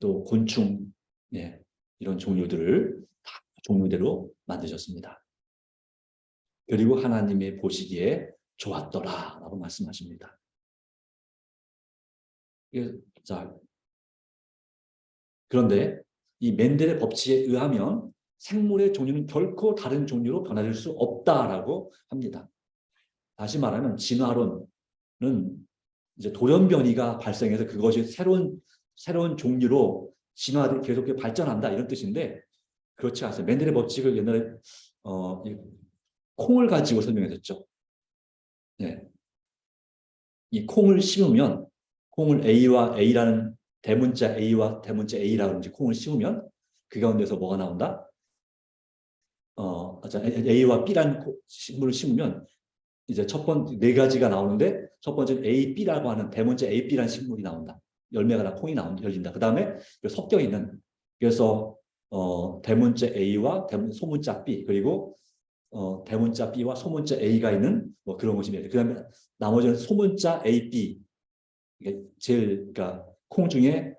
또 곤충, 이런 종류들을 다 종류대로 만드셨습니다. 그리고 하나님의 보시기에 좋았더라라고 말씀하십니다. 자, 그런데 이 멘델의 법칙에 의하면 생물의 종류는 결코 다른 종류로 변화될 수 없다라고 합니다. 다시 말하면 진화론은 이제 돌연변이가 발생해서 그것이 새로운 종류로 계속 발전한다 이런 뜻인데 그렇지 않습니다. 멘델의 법칙을 옛날에 콩을 가지고 설명했었죠. 예. 이 콩을 심으면 콩을 A라는 대문자 A와 대문자 A라는 콩을 심으면 그 가운데서 뭐가 나온다? A와 B라는 식물을 심으면 이제 첫 번째 네 가지가 나오는데 첫 번째는 A, B라고 하는 대문자 A, B라는 식물이 나온다. 열매가 나 콩이 열린다. 그 다음에 섞여 있는 그래서 대문자 A와 소문자 B 그리고 대문자 B와 소문자 A가 있는 뭐 그런 것입니다. 그 다음에 나머지는 소문자 A, B 이게 제일 그러니까 콩 중에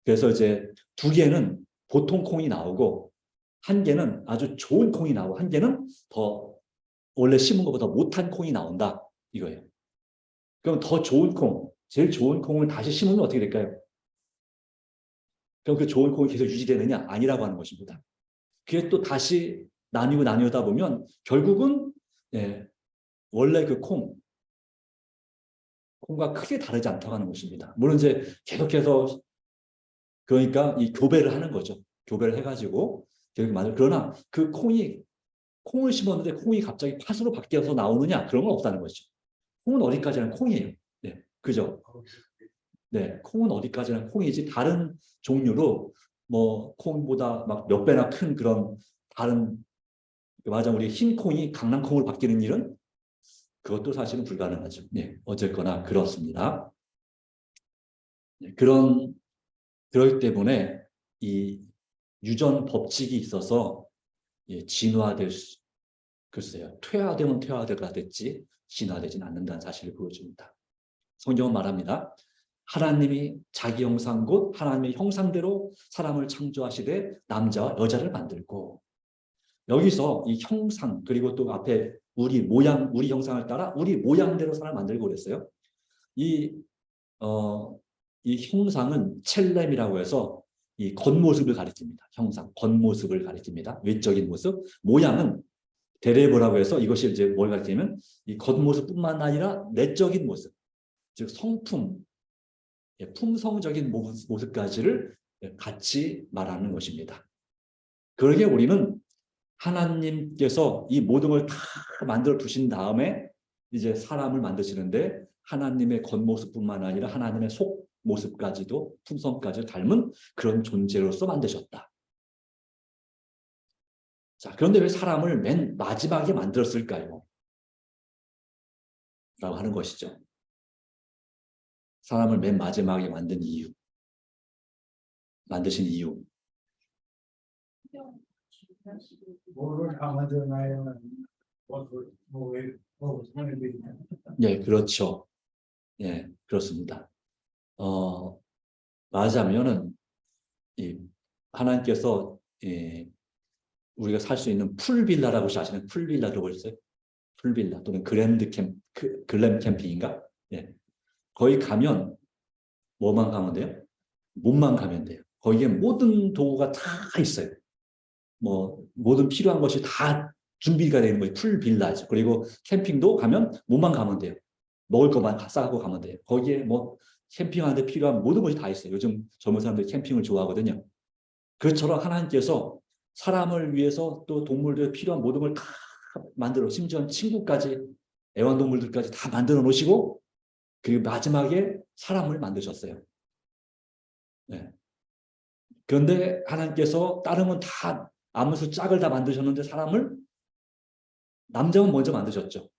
그래서 이제 두 개는 보통 콩이 나오고 한 개는 아주 좋은 콩이 나오고 한 개는 더 원래 심은 것보다 못한 콩이 나온다 이거예요. 그럼 더 좋은 콩, 제일 좋은 콩을 다시 심으면 어떻게 될까요? 그럼 그 좋은 콩이 계속 유지되느냐? 아니라고 하는 것입니다. 그게 또 다시 나뉘다 보면 결국은 예, 원래 그 콩과 크게 다르지 않다고 하는 것입니다. 물론 이제 계속해서 그러니까 이 교배를 하는 거죠. 교배를 해가지고 결국 그러나 그 콩을 심었는데 콩이 갑자기 팥으로 바뀌어서 나오느냐? 그런 건 없다는 거죠. 콩은 어디까지나 콩이에요. 네, 그죠? 네, 콩은 어디까지나 콩이지 다른 종류로 뭐 콩보다 막 몇 배나 큰 그런 다른 맞아 우리 흰 콩이 강낭콩으로 바뀌는 일은 그것도 사실은 불가능하죠. 네, 어쨌거나 그렇습니다. 네, 그렇기 때문에 이 유전 법칙이 있어서 예, 글쎄요, 퇴화되면 퇴화되가 됐지 진화되지는 않는다는 사실을 보여줍니다. 성경은 말합니다. 하나님이 자기 형상 곧 하나님의 형상대로 사람을 창조하시되 남자와 여자를 만들고 여기서 이 형상 그리고 또 앞에 우리 형상을 따라 우리 모양대로 사람을 만들고 그랬어요. 이, 이 형상은 첼렘이라고 해서 이 겉모습을 가리킵니다. 형상, 겉모습을 가리킵니다. 외적인 모습. 모양은 데레보라고 해서 이것이 이제 뭘 가리키냐면 이 겉모습뿐만 아니라 내적인 모습, 즉 성품, 품성적인 모습까지를 같이 말하는 것입니다. 그러게 우리는 하나님께서 이 모든 걸 다 만들어 두신 다음에 이제 사람을 만드시는데 하나님의 겉모습뿐만 아니라 하나님의 속 모습까지도 품성까지 닮은 그런 존재로서 만드셨다. 자, 그런데 왜 사람을 맨 마지막에 만들었을까요? 라고 하는 것이죠. 사람을 맨 마지막에 만드신 이유. 뭐를 담아주나요? 예, 그렇죠. 예, 그렇습니다. 말하자면은 이 하나님께서 우리가 살 수 있는 풀빌라라고 혹시 아시는 풀빌라 들어보셨어요? 풀빌라 또는 글램 캠핑인가? 예. 거기 가면 뭐만 가면 돼요? 몸만 가면 돼요. 거기에 모든 도구가 다 있어요. 뭐 모든 필요한 것이 다 준비가 되는 거예요. 풀빌라죠. 그리고 캠핑도 가면 몸만 가면 돼요. 먹을 것만 싸고 가면 돼요. 거기에 뭐 캠핑하는데 필요한 모든 것이 다 있어요. 요즘 젊은 사람들이 캠핑을 좋아하거든요. 그처럼 하나님께서 사람을 위해서 또 동물들 필요한 모든 걸 다 만들어 심지어 친구까지 애완동물들까지 다 만들어 놓으시고 그리고 마지막에 사람을 만드셨어요. 네. 그런데 하나님께서 다른 다 암수 짝을 다 만드셨는데 사람을 남자만 먼저 만드셨죠.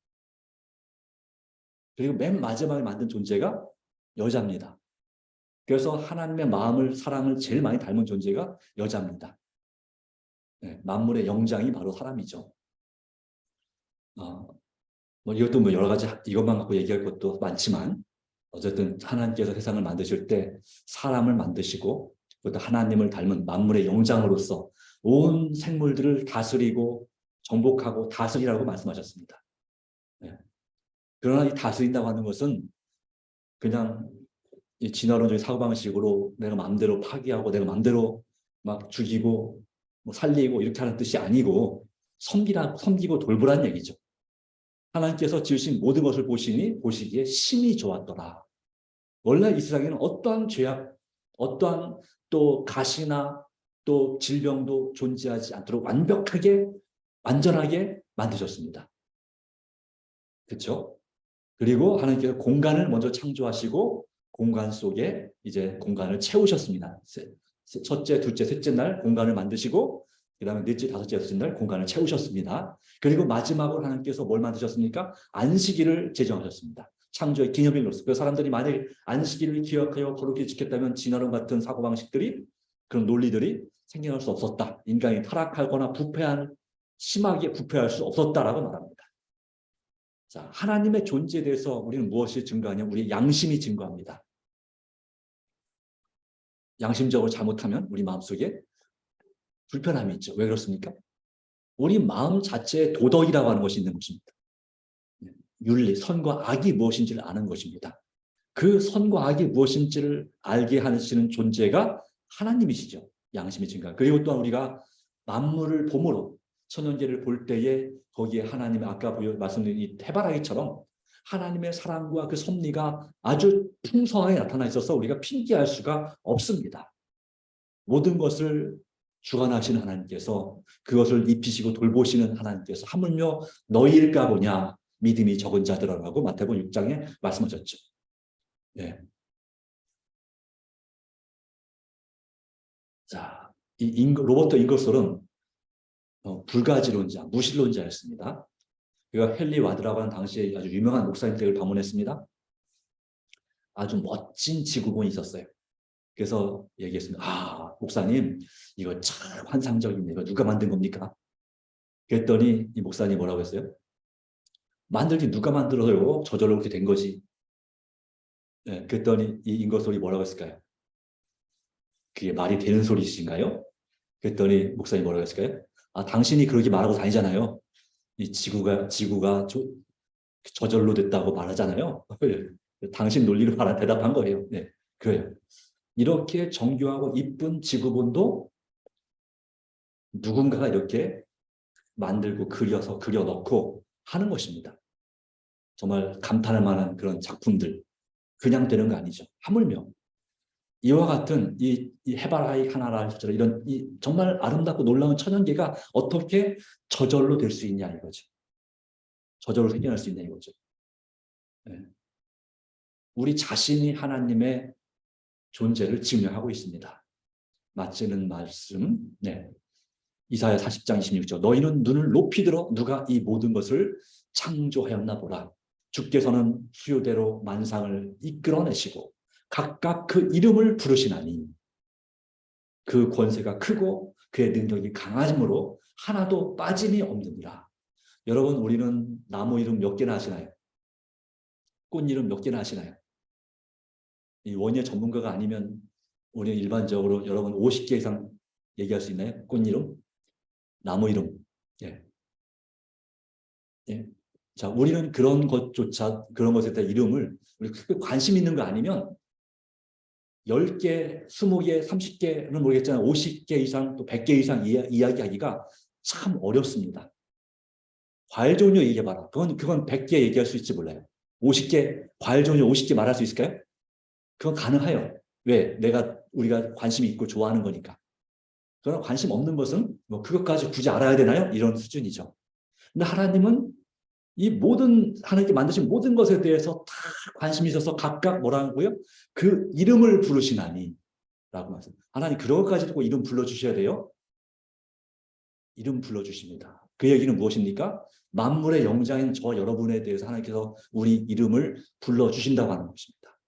그리고 맨 마지막에 만든 존재가 여자입니다. 그래서 하나님의 사랑을 제일 많이 닮은 존재가 여자입니다. 네, 만물의 영장이 바로 사람이죠. 뭐 이것도 뭐 여러 가지 이것만 갖고 얘기할 것도 많지만 어쨌든 하나님께서 세상을 만드실 때 사람을 만드시고 또 하나님을 닮은 만물의 영장으로서 온 생물들을 다스리고 정복하고 다스리라고 말씀하셨습니다. 네. 그러나 이 다스린다고 하는 것은 그냥 이 진화론적인 사고방식으로 내가 마음대로 파괴하고 내가 마음대로 막 죽이고 뭐 살리고 이렇게 하는 뜻이 아니고 섬기고 돌보라는 얘기죠. 하나님께서 지으신 모든 것을 보시기에 심히 좋았더라. 원래 이 세상에는 어떠한 죄악, 어떠한 또 가시나 또 질병도 존재하지 않도록 완벽하게, 완전하게 만드셨습니다. 그렇죠? 그리고 하나님께서 공간을 먼저 창조하시고 공간 속에 이제 공간을 채우셨습니다. 첫째, 둘째, 셋째 날 공간을 만드시고 그다음에 넷째, 다섯째, 여섯째 날 공간을 채우셨습니다. 그리고 마지막으로 하나님께서 뭘 만드셨습니까? 안식일을 제정하셨습니다. 창조의 기념일로서. 그 사람들이 만약 안식일을 기억하여 거룩히 지켰다면 진화론 같은 사고방식들이 그런 논리들이 생겨날 수 없었다. 인간이 타락하거나 심하게 부패할 수 없었다라고 말합니다. 자, 하나님의 존재에 대해서 우리는 무엇이 증거하냐? 우리의 양심이 증거합니다. 양심적으로 잘못하면 우리 마음속에 불편함이 있죠. 왜 그렇습니까? 우리 마음 자체에 도덕이라고 하는 것이 있는 것입니다. 윤리, 선과 악이 무엇인지를 아는 것입니다. 그 선과 악이 무엇인지를 알게 하시는 존재가 하나님이시죠. 양심이 증거. 그리고 또한 우리가 만물을 봄으로 천연계를 볼 때에 거기에 하나님의 아까 말씀드린 이 해바라기처럼 하나님의 사랑과 그 섭리가 아주 풍성하게 나타나 있어서 우리가 핑계할 수가 없습니다. 모든 것을 주관하시는 하나님께서 그것을 입히시고 돌보시는 하나님께서 하물며 너희일까 보냐 믿음이 적은 자들아라고 마태복음 6장에 말씀하셨죠. 네. 자, 로버트 잉거솔은 불가지론자, 무신론자였습니다. 그가 헨리 와드라고 하는 당시에 아주 유명한 목사님 댁을 방문했습니다. 아주 멋진 지구본이 있었어요. 그래서 얘기했습니다. 아, 목사님, 이거 참 환상적입니다. 이거 누가 만든 겁니까? 그랬더니 이 목사님이 뭐라고 했어요? 만들기 누가 만들어요? 저절로 그렇게 된 거지. 네, 그랬더니 이 잉거솔이 뭐라고 했을까요? 그게 말이 되는 소리이신가요? 그랬더니 목사님이 뭐라고 했을까요? 아, 당신이 그렇게 말하고 다니잖아요. 이 지구가 저절로 됐다고 말하잖아요. 당신 논리로 대답한 거예요. 네, 그래요. 이렇게 정교하고 이쁜 지구본도 누군가가 이렇게 만들고 그려 넣고 하는 것입니다. 정말 감탄할 만한 그런 작품들 그냥 되는 거 아니죠. 하물며 이와 같은 이 해바라기 하나라 이런 이 정말 아름답고 놀라운 천연계가 어떻게 저절로 될 수 있냐 이거죠. 저절로 생겨날 수 있냐 이거죠. 네. 우리 자신이 하나님의 존재를 증명하고 있습니다. 맞지는 말씀. 네. 이사야 40장 26절. 너희는 눈을 높이 들어 누가 이 모든 것을 창조하였나 보라. 주께서는 수요대로 만상을 이끌어내시고 각각 그 이름을 부르시나니 그 권세가 크고 그의 능력이 강하므로 하나도 빠짐이 없느니라. 여러분, 우리는 나무 이름 몇 개나 아시나요? 꽃 이름 몇 개나 아시나요? 이 원예 전문가가 아니면 우리는 일반적으로 여러분 50개 이상 얘기할 수 있나요? 꽃 이름? 나무 이름. 예. 예. 자, 우리는 그런 것에 대한 이름을 우리 관심 있는 거 아니면 10개, 20개, 30개는 모르겠지만 50개 이상 또 100개 이상 이야기하기가 참 어렵습니다. 과일 종류 얘기해봐라. 그건 100개 얘기할 수 있지 몰라요. 50개, 과일 종류 50개 말할 수 있을까요? 그건 가능해요. 왜? 우리가 관심이 있고 좋아하는 거니까. 그러나 관심 없는 것은 뭐 그것까지 굳이 알아야 되나요? 이런 수준이죠. 근데 하나님은 하나님께 만드신 모든 것에 대해서 다 관심이 있어서 각각 뭐라고요? 그 이름을 부르시나니 라고 말씀합니다. 하나님 그런 것까지도 이름 불러주셔야 돼요? 이름 불러주십니다. 그 얘기는 무엇입니까? 만물의 영장인 저 여러분에 대해서 하나님께서 우리 이름을 불러주신다고 하는 것입니다.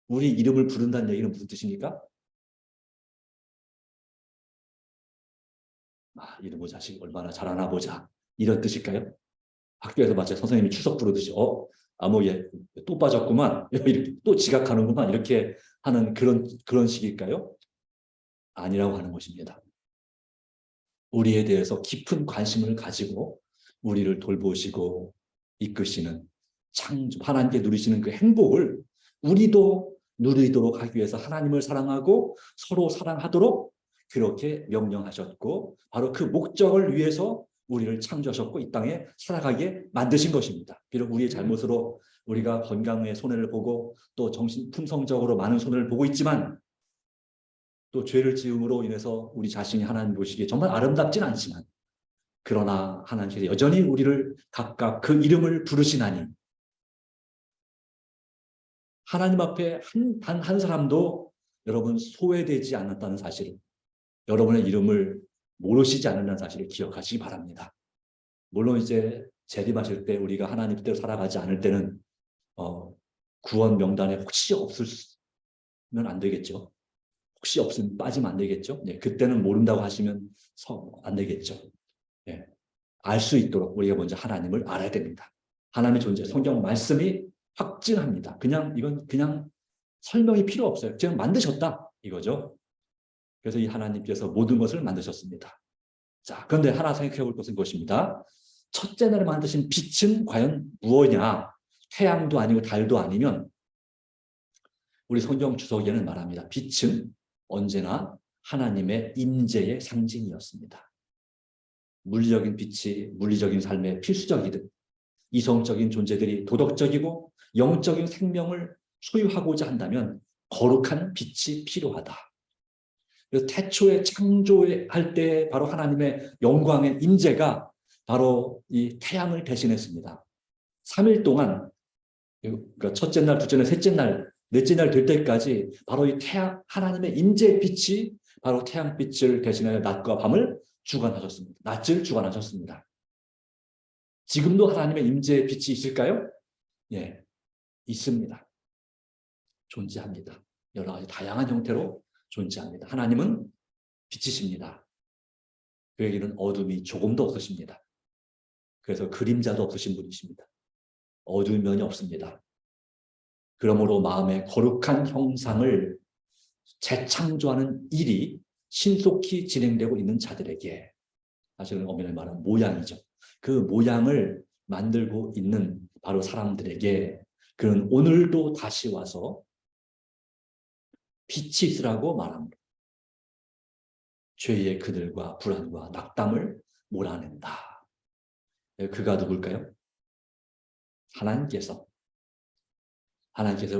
우리 이름을 부른다는 얘기는 무슨 뜻입니까? 아, 이놈의 자식 얼마나 잘하나 보자. 이런 뜻일까요? 학교에서 마치 선생님이 추석 부르듯이 아무얘 또 빠졌구만. 이렇게 또 지각하는구만. 이렇게 하는 그런 식일까요? 아니라고 하는 것입니다. 우리에 대해서 깊은 관심을 가지고 우리를 돌보시고 이끄시는 하나님께 누리시는 그 행복을 우리도 누리도록 하기 위해서 하나님을 사랑하고 서로 사랑하도록 그렇게 명령하셨고 바로 그 목적을 위해서 우리를 창조하셨고 이 땅에 살아가게 만드신 것입니다. 비록 우리의 잘못으로 우리가 건강에 손해를 보고 또 정신 품성적으로 많은 손해를 보고 있지만 또 죄를 지음으로 인해서 우리 자신이 하나님 보시기에 정말 아름답진 않지만 그러나 하나님께서 여전히 우리를 각각 그 이름을 부르시나니 하나님 앞에 단 한 사람도 여러분 소외되지 않았다는 사실을, 여러분의 이름을 모르시지 않는다는 사실을 기억하시기 바랍니다. 물론 이제 재림하실 때 우리가 하나님 뜻대로 살아가지 않을 때는 구원 명단에 혹시 없으면 안 되겠죠. 혹시 없으면 빠지면 안 되겠죠. 네, 그때는 모른다고 하시면 안 되겠죠. 네, 알 수 있도록 우리가 먼저 하나님을 알아야 됩니다. 하나님의 존재, 성경 말씀이 확증합니다. 이건 그냥 설명이 필요 없어요. 그냥 만드셨다 이거죠. 그래서 이 하나님께서 모든 것을 만드셨습니다. 자, 그런데 하나 생각해 볼 것은 것입니다. 첫째 날에 만드신 빛은 과연 무엇이냐? 태양도 아니고 달도 아니면, 우리 성경 주석에는 말합니다. 빛은 언제나 하나님의 임재의 상징이었습니다. 물리적인 빛이 물리적인 삶에 필수적이듯 이성적인 존재들이 도덕적이고 영적인 생명을 소유하고자 한다면 거룩한 빛이 필요하다. 그래서 태초에 창조할 때 바로 하나님의 영광의 임재가 바로 이 태양을 대신했습니다. 3일 동안, 그러니까 첫째 날, 둘째 날, 셋째 날, 넷째 날 될 때까지 바로 이 태양, 하나님의 임재의 빛이 바로 태양빛을 대신하여 낮과 밤을 주관하셨습니다. 낮을 주관하셨습니다. 지금도 하나님의 임재의 빛이 있을까요? 예, 있습니다. 존재합니다. 여러 가지 다양한 형태로 존재합니다. 하나님은 빛이십니다. 그에게는 어둠이 조금도 없으십니다. 그래서 그림자도 없으신 분이십니다. 어두운 면이 없습니다. 그러므로 마음의 거룩한 형상을 재창조하는 일이 신속히 진행되고 있는 자들에게, 사실은 엄연히 말하면 모양이죠. 그 모양을 만들고 있는 바로 사람들에게 그는 오늘도 다시 와서 빛이 있으라고 말합니다. 죄의 그늘과 불안과 낙담을 몰아낸다. 그가 누굴까요? 하나님께서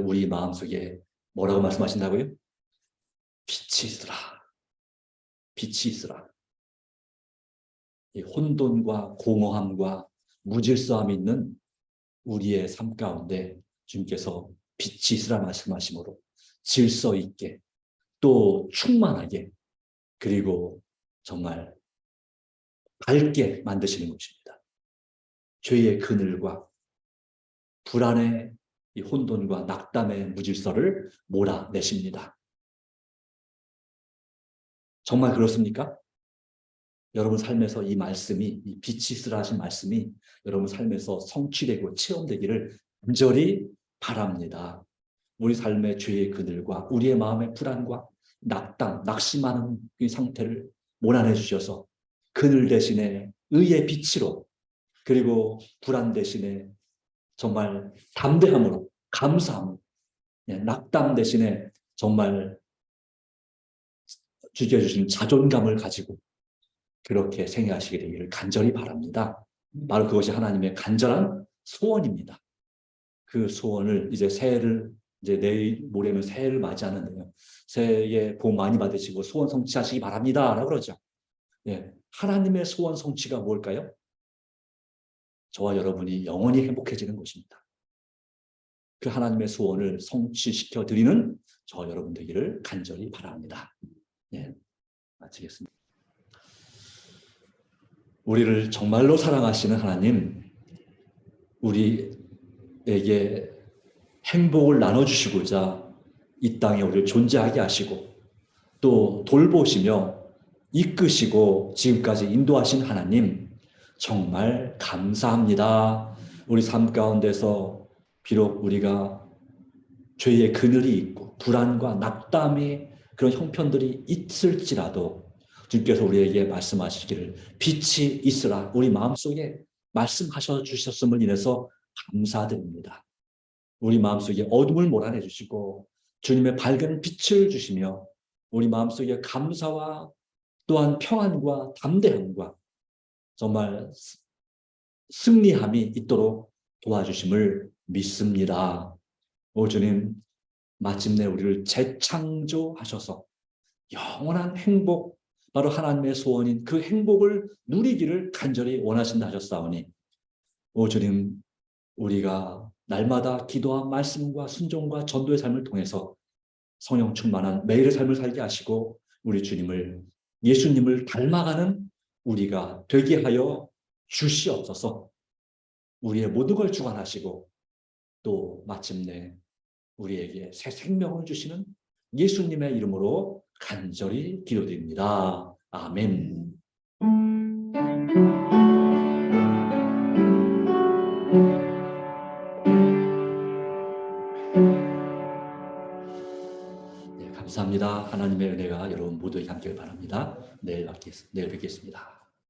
우리 마음속에 뭐라고 말씀하신다고요? 빛이 있으라. 빛이 있으라. 이 혼돈과 공허함과 무질서함이 있는 우리의 삶 가운데 주님께서 빛이 있으라 말씀하심으로 질서 있게, 또 충만하게, 그리고 정말 밝게 만드시는 것입니다. 죄의 그늘과 불안의 이 혼돈과 낙담의 무질서를 몰아내십니다. 정말 그렇습니까? 여러분 삶에서 이 말씀이, 이 빛이 있으라 하신 말씀이 여러분 삶에서 성취되고 체험되기를 간절히 바랍니다. 우리 삶의 죄의 그늘과 우리의 마음의 불안과 낙담, 낙심하는 이 상태를 몰아내 주셔서 그늘 대신에 의의 빛으로, 그리고 불안 대신에 정말 담대함으로, 감사함으로, 낙담 대신에 정말 주께 주신 자존감을 가지고 그렇게 생각하시게 되기를 간절히 바랍니다. 바로 그것이 하나님의 간절한 소원입니다. 그 소원을 이제 새해를, 이제 내일 모레면 새해를 맞이하는데요. 새해에 복 많이 받으시고 소원 성취하시기 바랍니다. 라고 그러죠. 예, 하나님의 소원 성취가 뭘까요? 저와 여러분이 영원히 행복해지는 것입니다. 그 하나님의 소원을 성취시켜 드리는 저와 여러분 되기를 간절히 바랍니다. 예, 마치겠습니다. 우리를 정말로 사랑하시는 하나님, 우리에게 행복을 나눠주시고자 이 땅에 우리를 존재하게 하시고 또 돌보시며 이끄시고 지금까지 인도하신 하나님, 정말 감사합니다. 우리 삶 가운데서 비록 우리가 죄의 그늘이 있고 불안과 낙담의 그런 형편들이 있을지라도 주님께서 우리에게 말씀하시기를 빛이 있으라 우리 마음속에 말씀하셔 주셨음을 인해서 감사드립니다. 우리 마음속에 어둠을 몰아내 주시고 주님의 밝은 빛을 주시며 우리 마음속에 감사와 또한 평안과 담대함과 정말 승리함이 있도록 도와주심을 믿습니다. 오 주님, 마침내 우리를 재창조하셔서 영원한 행복, 바로 하나님의 소원인 그 행복을 누리기를 간절히 원하신다 하셨사오니, 오 주님, 우리가 날마다 기도와 말씀과 순종과 전도의 삶을 통해서 성령 충만한 매일의 삶을 살게 하시고 우리 주님을 예수님을 닮아가는 우리가 되게 하여 주시옵소서. 우리의 모든 걸 주관하시고 또 마침내 우리에게 새 생명을 주시는 예수님의 이름으로 간절히 기도드립니다. 아멘. 네, 감사합니다. 하나님의 은혜가 여러분 모두에게 함께 바랍니다. 내일 뵙겠습니다.